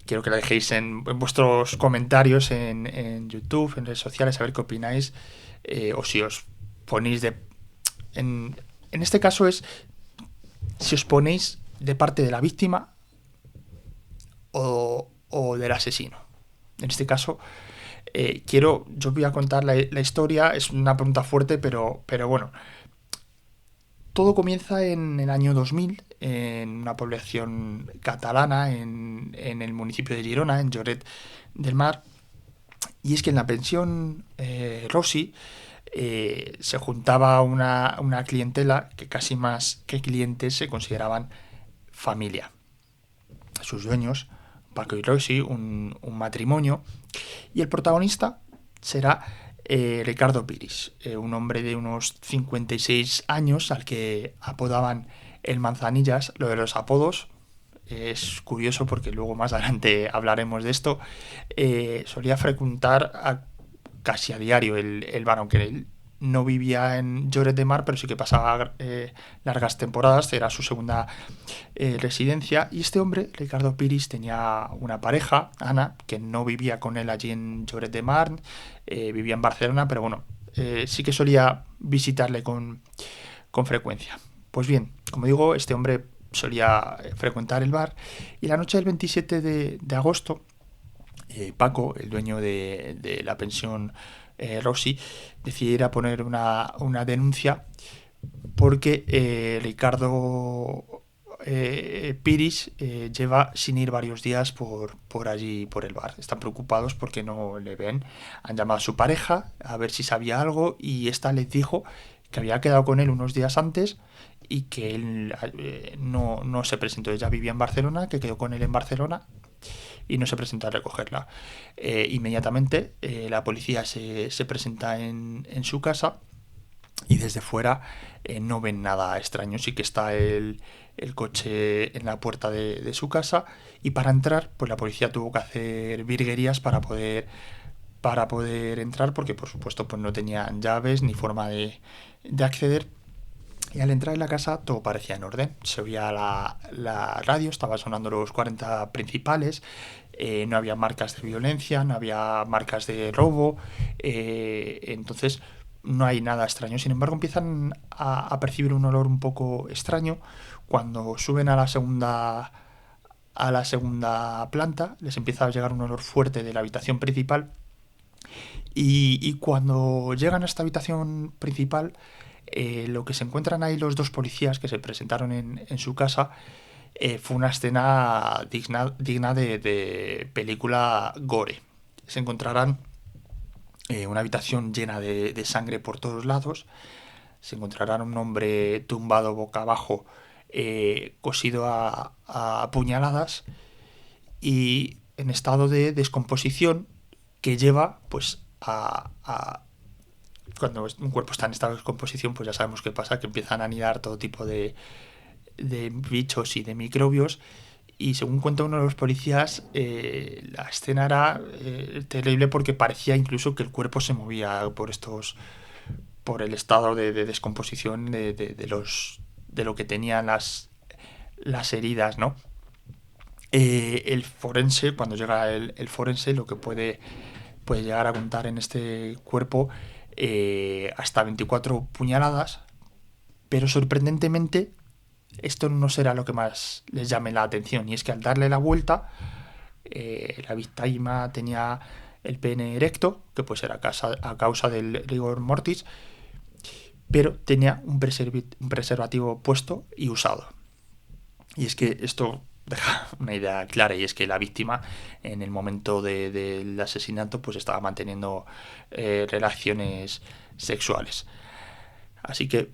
Quiero que la dejéis en vuestros comentarios en YouTube, en redes sociales, a ver qué opináis, o si os ponéis en este caso es si os ponéis de parte de la víctima o del asesino. En este caso, yo voy a contar la historia. Es una pregunta fuerte, pero bueno. Todo comienza en el año 2000, en una población catalana, en el municipio de Girona, en Lloret del Mar. Y es que en la pensión Rossi se juntaba una clientela que casi más que clientes se consideraban familia. Sus dueños, Paco y Rossi, un matrimonio, y el protagonista será Ricardo Piris, un hombre de unos 56 años al que apodaban el Manzanillas. Lo de los apodos es curioso porque luego más adelante hablaremos de esto. Solía frecuentar casi a diario el bar, aunque él no vivía en Lloret de Mar, pero sí que pasaba largas temporadas. Era su segunda residencia. Y este hombre, Ricardo Piris, tenía una pareja, Ana, que no vivía con él allí en Lloret de Mar, vivía en Barcelona, pero bueno, sí que solía visitarle con frecuencia. Pues bien, como digo, este hombre solía frecuentar el bar, y la noche del 27 de agosto, Paco, el dueño de la pensión Rossi, decidiera poner una denuncia porque Ricardo Piris lleva sin ir varios días por allí, por el bar. Están preocupados porque no le ven. Han llamado a su pareja a ver si sabía algo, y esta les dijo que había quedado con él unos días antes y que él no se presentó. Ella vivía en Barcelona, que quedó con él en Barcelona y no se presentó a recogerla. Inmediatamente la policía se presenta en su casa, y desde fuera no ven nada extraño. Sí que está el coche en la puerta de su casa, y para entrar pues la policía tuvo que hacer virguerías para poder entrar, porque por supuesto pues no tenían llaves ni forma de acceder. Y al entrar en la casa todo parecía en orden. Se oía la radio, estaba sonando los 40 principales, no había marcas de violencia, no había marcas de robo, entonces no hay nada extraño. Sin embargo, empiezan a percibir un olor un poco extraño cuando suben a la segunda planta, les empieza a llegar un olor fuerte de la habitación principal y cuando llegan a esta habitación principal, lo que se encuentran ahí los dos policías que se presentaron en su casa fue una escena digna de película gore. Se encontrarán una habitación llena de sangre por todos lados, se encontrarán un hombre tumbado boca abajo, cosido a puñaladas y en estado de descomposición que lleva pues cuando un cuerpo está en estado de descomposición, pues ya sabemos qué pasa, que empiezan a anidar todo tipo de bichos y de microbios. Y según cuenta uno de los policías, la escena era terrible porque parecía incluso que el cuerpo se movía por el estado de descomposición de lo que tenían las heridas, ¿no? El forense, cuando llega el forense, lo que puede llegar a contar en este cuerpo hasta 24 puñaladas, pero sorprendentemente esto no será lo que más les llame la atención, y es que al darle la vuelta, la víctima tenía el pene erecto, que puede ser a causa del rigor mortis, pero tenía un preservativo puesto y usado. Y es que esto deja una idea clara, y es que la víctima en el momento del asesinato pues estaba manteniendo relaciones sexuales. Así que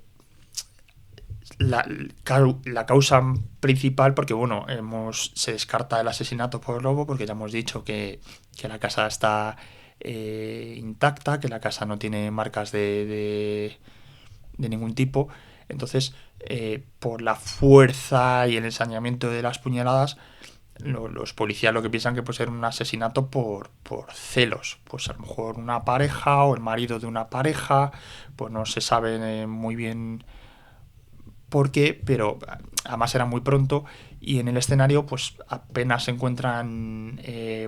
la causa principal, porque bueno, se descarta el asesinato por robo, porque ya hemos dicho que la casa está intacta, que la casa no tiene marcas de ningún tipo. Entonces, por la fuerza y el ensañamiento de las puñaladas, los policías lo que piensan que puede ser un asesinato por celos. Pues a lo mejor una pareja o el marido de una pareja, pues no se sabe muy bien por qué, pero además era muy pronto y en el escenario pues apenas se encuentran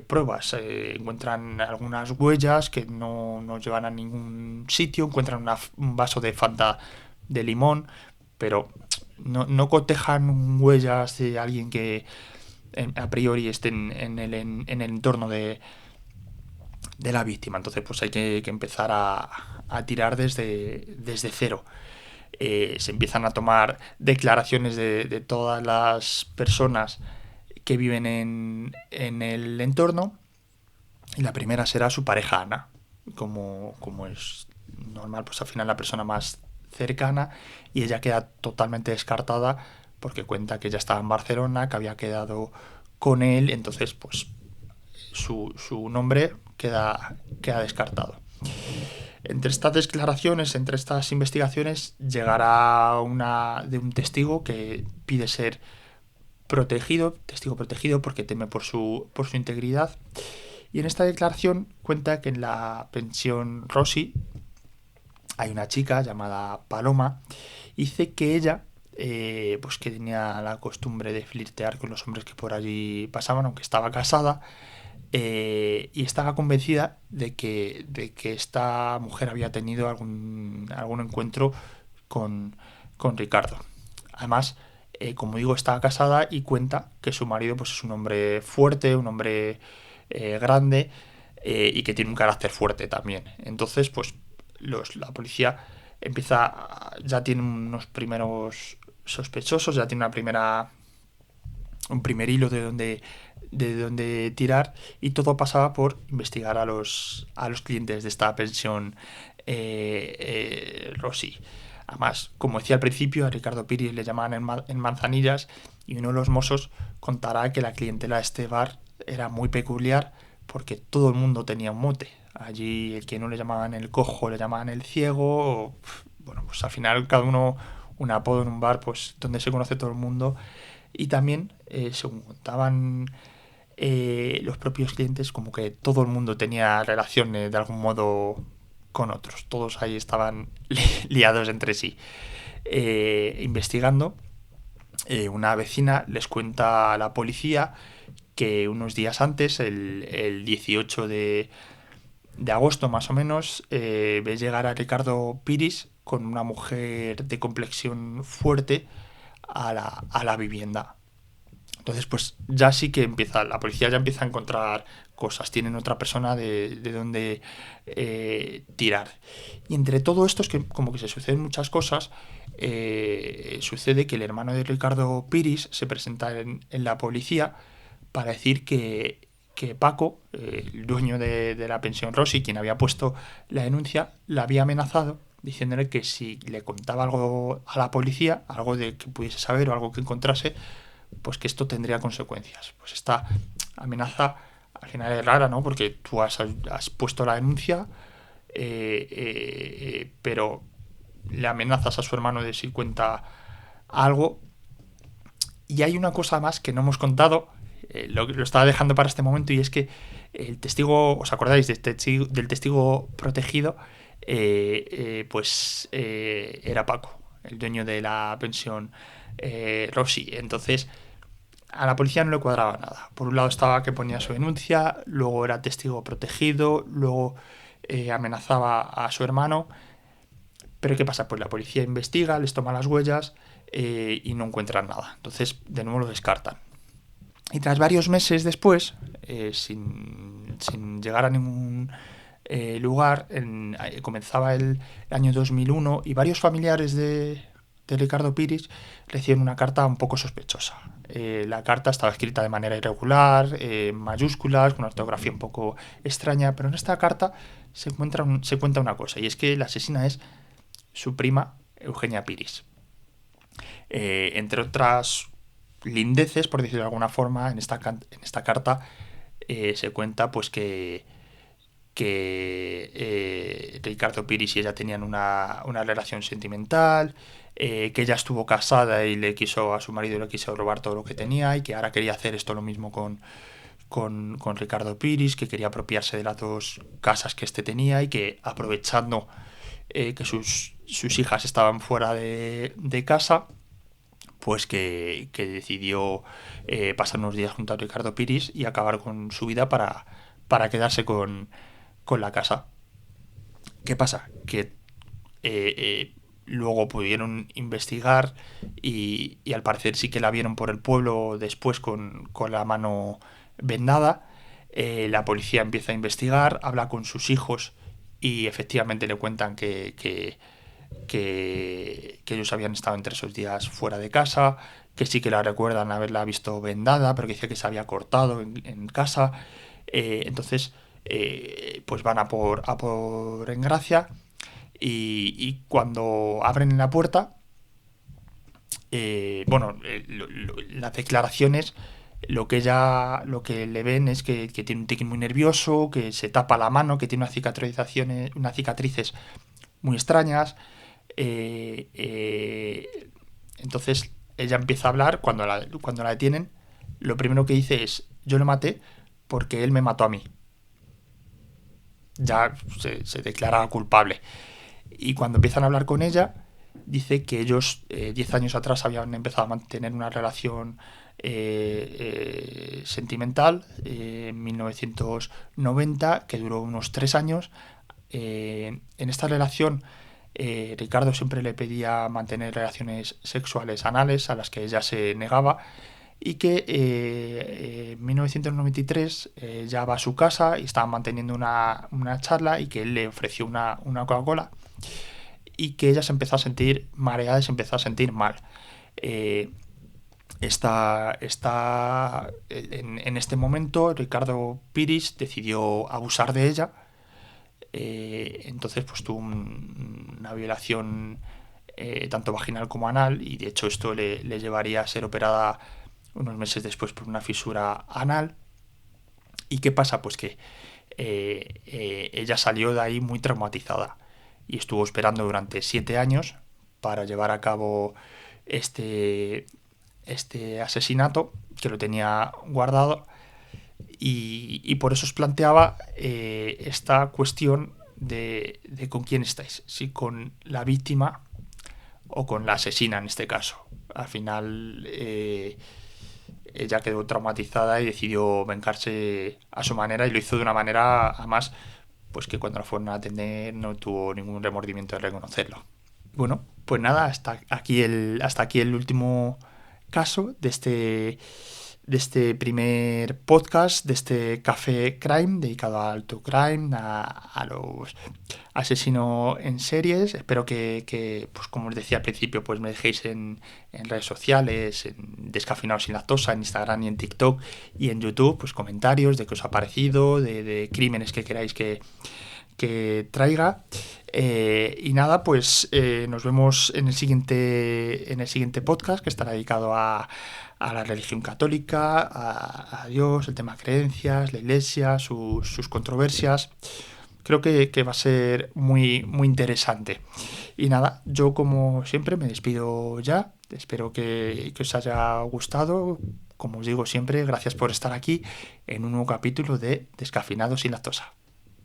pruebas, encuentran algunas huellas que no llevan a ningún sitio, encuentran un vaso de Fanta de limón, pero no cotejan huellas de alguien que a priori esté en el entorno de la víctima. Entonces pues hay que empezar a tirar desde cero. Se empiezan a tomar declaraciones de todas las personas que viven en el entorno, y la primera será su pareja Ana, como es normal, pues al final la persona más cercana, y ella queda totalmente descartada porque cuenta que ella estaba en Barcelona, que había quedado con él, entonces pues su nombre queda descartado. Entre estas declaraciones, entre estas investigaciones, llegará una de un testigo que pide ser testigo protegido porque teme por su integridad. Y en esta declaración cuenta que en la pensión Rossi hay una chica llamada Paloma, y dice que ella pues que tenía la costumbre de flirtear con los hombres que por allí pasaban, aunque estaba casada, y estaba convencida de que esta mujer había tenido algún encuentro con Ricardo. Además, como digo, estaba casada y cuenta que su marido pues, es un hombre fuerte, un hombre grande, y que tiene un carácter fuerte también. Entonces, pues la policía ya tiene unos primeros sospechosos, ya tiene un primer hilo de donde tirar, y todo pasaba por investigar a los clientes de esta pensión Rossi. Además, como decía al principio, a Ricardo Piri le llamaban en Manzanillas, y uno de los mozos contará que la clientela de este bar era muy peculiar porque todo el mundo tenía un mote. Allí el que no le llamaban el cojo le llamaban el ciego. Bueno, pues al final cada uno un apodo en un bar pues donde se conoce todo el mundo. Y también, según contaban los propios clientes, como que todo el mundo tenía relaciones de algún modo con otros. Todos ahí estaban liados entre sí. Investigando, una vecina les cuenta a la policía que unos días antes, el 18 de agosto más o menos, ves llegar a Ricardo Piris con una mujer de complexión fuerte a la vivienda. Entonces, pues ya sí que la policía ya empieza a encontrar cosas, tienen otra persona de donde tirar. Y entre todo esto es que como que se suceden muchas cosas. Sucede que el hermano de Ricardo Piris se presenta en la policía para decir que Paco, el dueño de la pensión Rossi, quien había puesto la denuncia, la había amenazado diciéndole que si le contaba algo a la policía, algo de que pudiese saber o algo que encontrase, pues que esto tendría consecuencias. Pues esta amenaza al final es rara, ¿no? Porque tú has puesto la denuncia, pero le amenazas a su hermano de si cuenta algo. Y hay una cosa más que no hemos contado, lo estaba dejando para este momento, y es que el testigo, ¿os acordáis del testigo protegido? Era Paco, el dueño de la pensión Rossi. Entonces, a la policía no le cuadraba nada. Por un lado estaba que ponía su denuncia, luego era testigo protegido, luego amenazaba a su hermano. Pero ¿qué pasa? Pues la policía investiga, les toma las huellas y no encuentran nada. Entonces, de nuevo lo descartan. Y tras varios meses después, sin llegar a ningún lugar, comenzaba el año 2001 y varios familiares de Ricardo Piris reciben una carta un poco sospechosa. La carta estaba escrita de manera irregular, en mayúsculas, con una ortografía un poco extraña, pero en esta carta se cuenta una cosa, y es que la asesina es su prima Eugenia Piris. Entre otras lindeces, por decirlo de alguna forma, en esta carta se cuenta pues que Ricardo Piris y ella tenían una relación sentimental, que ella estuvo casada y a su marido le quiso robar todo lo que tenía, y que ahora quería hacer esto lo mismo con Ricardo Piris, que quería apropiarse de las dos casas que este tenía, y que aprovechando que sus hijas estaban fuera de casa, pues que decidió pasar unos días junto a Ricardo Piris y acabar con su vida para quedarse con la casa. ¿Qué pasa? Que luego pudieron investigar y al parecer sí que la vieron por el pueblo después con la mano vendada. La policía empieza a investigar, habla con sus hijos y efectivamente le cuentan que ellos habían estado entre esos días fuera de casa, que sí que la recuerdan haberla visto vendada, pero que dice que se había cortado en casa. Entonces, pues van a por Engracia, y cuando abren la puerta, las declaraciones, lo que le ven es que tiene un tic muy nervioso, que se tapa la mano, que tiene unas cicatrices muy extrañas. Entonces ella empieza a hablar cuando la detienen. Lo primero que dice es: yo lo maté porque él me mató a mí. Ya se declara culpable. Y cuando empiezan a hablar con ella, dice que ellos 10 años atrás habían empezado a mantener una relación sentimental en 1990, que duró unos 3 años. En esta relación, Ricardo siempre le pedía mantener relaciones sexuales anales, a las que ella se negaba, y que en 1993 ya va a su casa y estaban manteniendo una charla, y que él le ofreció una Coca-Cola, y que ella se empezó a sentir mareada y se empezó a sentir mal. En este momento Ricardo Piris decidió abusar de ella. Entonces pues tuvo una violación tanto vaginal como anal, y de hecho esto le llevaría a ser operada unos meses después por una fisura anal. ¿Y qué pasa? Pues que ella salió de ahí muy traumatizada y estuvo esperando durante 7 años para llevar a cabo este asesinato, que lo tenía guardado, y por eso os planteaba esta cuestión de con quién estáis, si con la víctima o con la asesina en este caso. Al final ella quedó traumatizada y decidió vengarse a su manera, y lo hizo de una manera, además, pues que cuando la fueron a atender no tuvo ningún remordimiento de reconocerlo. Bueno, pues nada, hasta aquí el último caso de este primer podcast, de este Café Crime, dedicado al true crime, a los asesinos en series. Espero que, pues como os decía al principio, pues me dejéis en redes sociales, en Descafeinados sin lactosa, en Instagram y en TikTok y en YouTube, pues comentarios de qué os ha parecido, de crímenes que queráis que traiga. Y nada, pues nos vemos en el siguiente podcast, que estará dedicado a la religión católica, a Dios, el tema de creencias, la iglesia, sus controversias. Creo que va a ser muy, muy interesante. Y nada, yo como siempre me despido ya. Espero que os haya gustado. Como os digo siempre, gracias por estar aquí en un nuevo capítulo de Descafeinados sin lactosa.